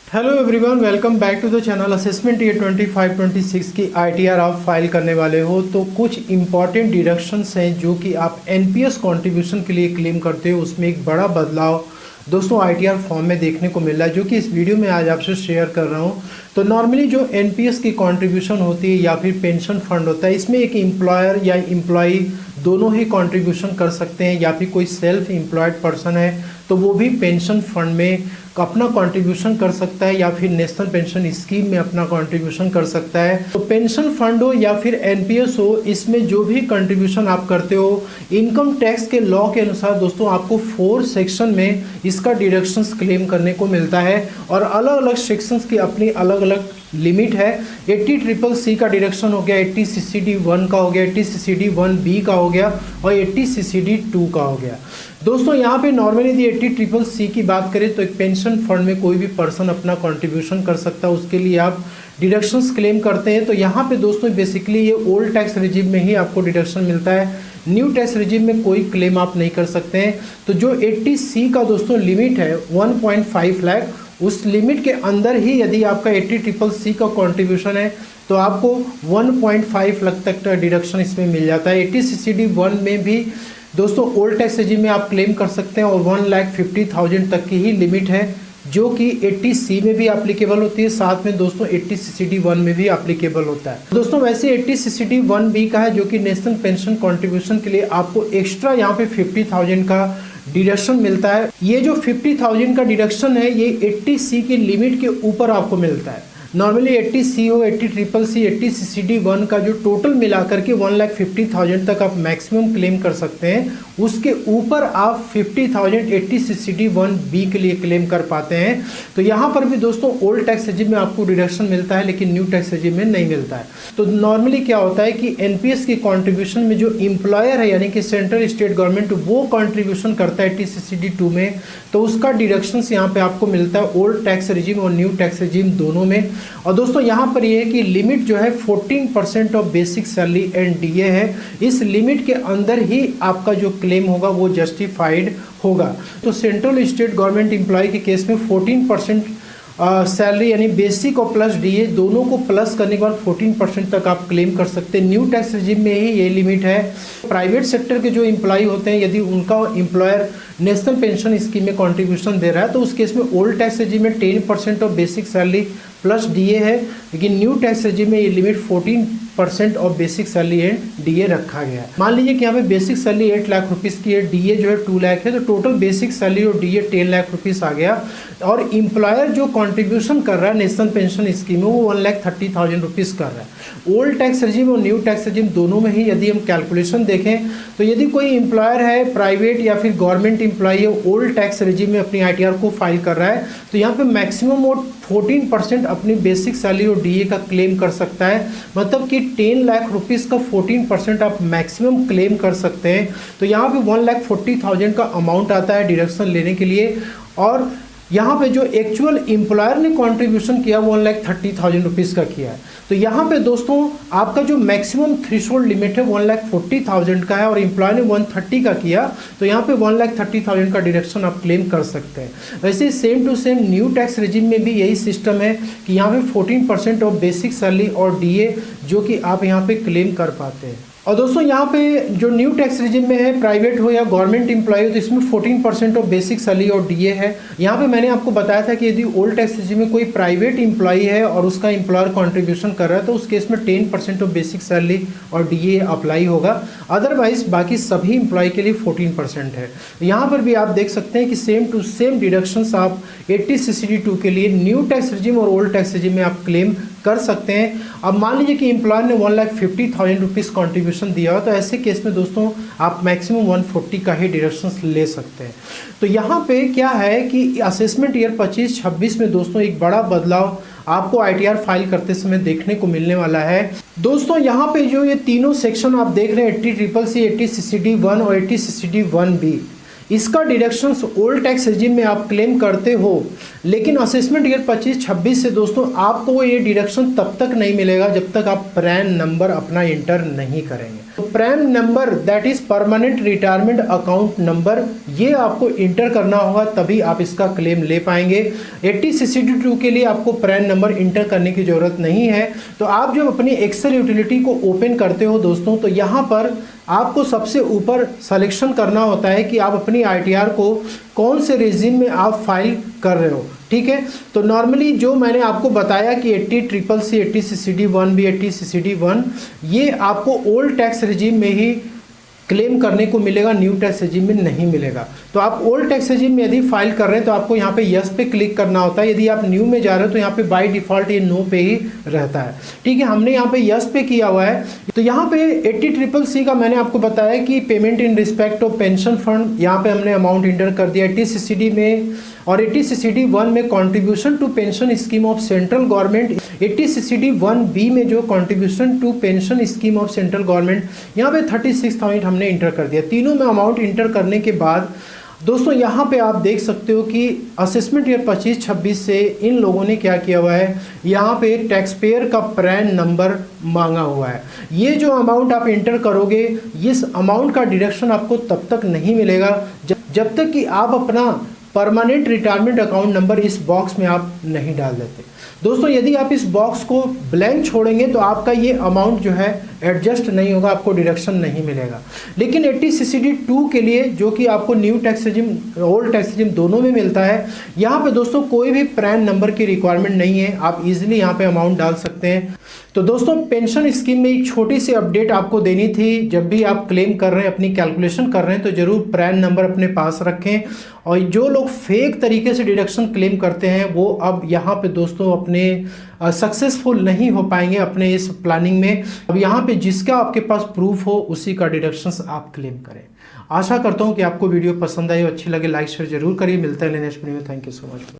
Hello everyone, welcome back to the channel. Assessment year 25-26 की ITR आप file करने वाले हो तो कुछ इंपॉर्टेंट डिडक्शंस हैं जो कि आप एनपीएस कंट्रीब्यूशन के लिए क्लेम करते हो। उसमें एक बड़ा बदलाव दोस्तों आईटीआर फॉर्म में देखने को मिल रहा है, जो कि इस वीडियो में आज आपसे शेयर कर रहा हूं। तो नॉर्मली जो एनपीएस की कंट्रीब्यूशन होती है या फिर पेंशन फंड होता है, इसमें एक एम्प्लॉयर या एम्प्लॉई दोनों ही कंट्रीब्यूशन कर सकते हैं, या फिर कोई सेल्फ एम्प्लॉयड पर्सन है तो वो भी पेंशन फंड में अपना कंट्रीब्यूशन कर सकता है या फिर नेशनल पेंशन स्कीम में अपना कंट्रीब्यूशन कर सकता है। तो पेंशन फंड हो या फिर एनपीएस हो, इसमें जो भी कंट्रीब्यूशन आप करते हो, इनकम टैक्स के लॉ के अनुसार दोस्तों आपको 4 सेक्शन में इसका डिडक्शंस क्लेम करने को मिलता है और अलग अलग सेक्शंस की अपनी अलग अलग लिमिट है। 80CCC का डिडक्शन हो गया, 80CCD1 का हो गया, 80CCD1B का हो गया और 80CCD2 का हो गया। दोस्तों यहाँ पे नॉर्मली यदि 80CCC की बात करें तो एक पेंशन फंड में कोई भी पर्सन अपना कंट्रीब्यूशन कर सकता है, उसके लिए आप डिडक्शंस क्लेम करते हैं। तो यहाँ पे दोस्तों बेसिकली ये ओल्ड टैक्स रिजिम में ही आपको डिडक्शन मिलता है, न्यू टैक्स रिजिम में कोई क्लेम आप नहीं कर सकते हैं। तो जो 80C का दोस्तों लिमिट है 1.5 लाख, उस लिमिट के अंदर ही यदि आपका 80CCC का कंट्रीब्यूशन है तो आपको 1.5 लाख तक का डिडक्शन इसमें मिल जाता है। 80CCD1 में भी दोस्तों ओल्ड टैक्स रिजिम में आप क्लेम कर सकते हैं और 1,50,000 तक की ही लिमिट है, जो कि 80C में भी एप्लीकेबल होती है, साथ में दोस्तों 80CCD1 में भी एप्लीकेबल होता है। दोस्तों वैसे 80CCD1B का है जो कि नेशनल पेंशन कंट्रीब्यूशन के लिए आपको एक्स्ट्रा यहाँ पे 50,000 का डिडक्शन मिलता है। ये जो 50,000 का डिडक्शन है ये 80C की लिमिट के ऊपर आपको मिलता है। नॉर्मली 80C हो, 80CCC, 80CCD1 का जो टोटल मिलाकर के 1,50,000 तक आप मैक्सिमम क्लेम कर सकते हैं, उसके ऊपर आप 50,000 80CCD1B के लिए क्लेम कर पाते हैं। तो यहाँ पर भी दोस्तों ओल्ड टैक्स रिजिम में आपको डिडक्शन मिलता है लेकिन न्यू टैक्स रिजिम में नहीं मिलता है। तो नॉर्मली क्या होता है कि एनपीएस की कॉन्ट्रीब्यूशन में जो एम्प्लॉयर है यानी कि सेंट्रल स्टेट गवर्नमेंट वो कॉन्ट्रीब्यूशन करता है 80CCD2 में, तो उसका डिडक्शन यहाँ पे आपको मिलता है ओल्ड टैक्स रिजिम और न्यू टैक्स रिजिम दोनों में। और दोस्तों यहाँ पर ये है कि लिमिट जो है 14% of basic salary and DA है। इस लिमिट के अंदर ही आपका जो क्लेम होगा वो जस्टिफाइड होगा। तो सेंट्रल स्टेट गवर्नमेंट एम्प्लॉय के केस में 14% सैलरी यानी बेसिक और प्लस डीए दोनों को प्लस करने के बाद 14% तक आप क्लेम कर सकते हैं। न्यू टैक्स रिजिम में ही ये लिमिट है। प्राइवेट सेक्टर के जो एम्प्लॉय होते हैं, यदि उनका एम्प्लॉयर नेशनल पेंशन स्कीम में कंट्रीब्यूशन दे रहा है तो उस केस में ओल्ड टैक्स रिजिम में 10% of basic salary plus DA है, लेकिन न्यू टैक्स रिजिम में ये limit 14% of basic salary and DA रखा गया है। मान लीजिए कि यहाँ पे बेसिक सैलरी 8 लाख रुपीज़ की है, डीए जो है 2 लाख है, तो टोटल बेसिक सैलरी और डीए 10 लाख रुपीज़ आ गया। और एम्प्लॉयर जो कंट्रीब्यूशन कर रहा है नेशनल पेंशन स्कीम में वो 1,30,000 रुपीज़ कर रहा है। ओल्ड टैक्स रिजिम और न्यू टैक्स रिजिम दोनों में ही यदि हम कैलकुलेशन देखें तो यदि कोई एम्प्लॉयर है प्राइवेट या फिर गवर्नमेंट एम्प्लॉय है, ओल्ड टैक्स रिजिम में अपनी आईटीआर को फाइल कर रहा है, तो यहाँ पे मैक्सिमम वो 14% अपनी बेसिक सैलरी और डीए का क्लेम कर सकता है। मतलब कि 10 लाख रुपीज़ का 14% आप मैक्सिमम क्लेम कर सकते हैं। तो यहाँ पे 1,40,000 का अमाउंट आता है डिडक्शन लेने के लिए। और यहाँ पे जो एक्चुअल एम्प्लॉयर ने कंट्रीब्यूशन किया वो 1,30,000 रुपीज़ का किया है। तो यहाँ पे दोस्तों आपका जो मैक्सिमम थ्रेशोल्ड लिमिट है 1,40,000 का है और एम्प्लॉय ने 130 का किया, तो यहाँ पे 1,30,000 का डिडक्शन आप क्लेम कर सकते हैं। वैसे same to same new tax regime में भी यही सिस्टम है कि यहाँ पे 14% ऑफ बेसिक सैलरी और डीए जो कि आप यहाँ पे क्लेम कर पाते हैं। और दोस्तों यहाँ पे जो न्यू टैक्स रिजिम में है, प्राइवेट हो या गवर्नमेंट एम्प्लॉय हो, तो इसमें 14% ऑफ बेसिक सैलरी और डीए है। यहाँ पे मैंने आपको बताया था कि यदि ओल्ड टैक्स रिजिम में कोई प्राइवेट एम्प्लॉय है और उसका एम्प्लॉयर कंट्रीब्यूशन कर रहा है तो उस केस में 10% ऑफ बेसिक सैलरी और डीए अप्लाई होगा। अदरवाइज बाकी सभी एम्प्लॉय के लिए 14% है। यहाँ पर भी आप देख सकते हैं कि सेम टू सेम डिडक्शंस आप 80CCD2 के लिए न्यू टैक्स रिजिम और ओल्ड टैक्स रिजिम में आप क्लेम कर सकते हैं। अब मान लीजिए कि एम्प्लॉयर ने 1,50,000 रुपीज़ कॉन्ट्रीब्यूशन दिया हो, तो ऐसे केस में दोस्तों आप मैक्सिमम 140 का ही डिडक्शंस ले सकते हैं। तो यहाँ पे क्या है कि असेसमेंट ईयर 25-26 में दोस्तों एक बड़ा बदलाव आपको आईटीआर फाइल करते समय देखने को मिलने वाला है। दोस्तों यहाँ पे जो ये तीनों सेक्शन आप देख रहे हैं 80CCC, 80CCD1 और 80CCD1B, इसका डिडक्शंस ओल्ड टैक्स रेजिम में आप क्लेम करते हो, लेकिन असेसमेंट ईयर 25-26 से दोस्तों आपको ये डिडक्शन तब तक नहीं मिलेगा जब तक आप प्रैन नंबर अपना इंटर नहीं करेंगे। तो Pran number that is permanent retirement account number, ये आपको इंटर करना होगा, तभी आप इसका क्लेम ले पाएंगे। 80 CCD2 के लिए आपको प्रैन नंबर इंटर करने की जरूरत नहीं है। तो आप जब अपनी एक्सेल यूटिलिटी को ओपन करते हो दोस्तों, तो यहाँ पर आपको सबसे ऊपर सिलेक्शन करना होता है कि आप अपनी ITR को कौन से रेजिम में आप फाइल कर रहे हो, ठीक है। तो नॉर्मली जो मैंने आपको बताया कि 80CCC, 80 CCD1 भी, 80 CCD1, ये आपको ओल्ड टैक्स रेजिम में ही क्लेम करने को मिलेगा, न्यू टैक्स रेजिम में नहीं मिलेगा। तो आप ओल्ड टैक्स रेजिम में यदि फाइल कर रहे हैं तो आपको यहाँ पे यस पे क्लिक करना होता है। यदि आप न्यू में जा रहे हो तो यहाँ पे बाय डिफॉल्ट ये नो पे ही रहता है, ठीक है। हमने यहाँ पे यस पे किया हुआ है। तो यहाँ पे 80CCC का मैंने आपको बताया कि payment in respect of pension fund, यहाँ पे हमने अमाउंट इंटर कर दिया 80 CCD में, और 80 CCD1 में contribution to pension scheme of central government, 80 CCD1B में जो contribution to pension scheme of central government, यहाँ पे 36,000 हमने इंटर कर दिया। तीनों में अमाउंट इंटर करने के बाद दोस्तों यहाँ पे आप देख सकते हो कि असेसमेंट ईयर 25-26 से इन लोगों ने क्या किया हुआ है, यहाँ पे टैक्स पेयर का प्रैन नंबर मांगा हुआ है। ये जो अमाउंट आप इंटर करोगे, इस अमाउंट का डिडक्शन आपको तब तक नहीं मिलेगा जब तक कि आप अपना परमानेंट रिटायरमेंट अकाउंट नंबर इस बॉक्स में आप नहीं डाल देते। दोस्तों यदि आप इस बॉक्स को ब्लैंक छोड़ेंगे तो आपका ये अमाउंट जो है एडजस्ट नहीं होगा, आपको डिडक्शन नहीं मिलेगा। लेकिन 80 CCD2 के लिए, जो कि आपको new tax regime, old tax regime दोनों में मिलता है, यहाँ पे दोस्तों कोई भी प्रैन नंबर की रिक्वायरमेंट नहीं है, आप इजीली यहाँ पे अमाउंट डाल सकते हैं। तो दोस्तों पेंशन स्कीम में एक छोटी सी अपडेट आपको देनी थी। जब भी आप क्लेम कर रहे हैं, अपनी कैलकुलेशन कर रहे हैं, तो जरूर प्रैन नंबर अपने पास रखें। और जो लोग फेक तरीके से डिडक्शन क्लेम करते हैं वो अब यहाँ पे दोस्तों अपने सक्सेसफुल नहीं हो पाएंगे अपने इस प्लानिंग में। अब यहाँ पे जिसका आपके पास प्रूफ हो उसी का डिडक्शंस आप क्लेम करें। आशा करता हूँ कि आपको वीडियो पसंद आई हो, अच्छी लगे, लाइक शेयर जरूर करिए। मिलता है नेक्स्ट वीडियो में। Thank you so much.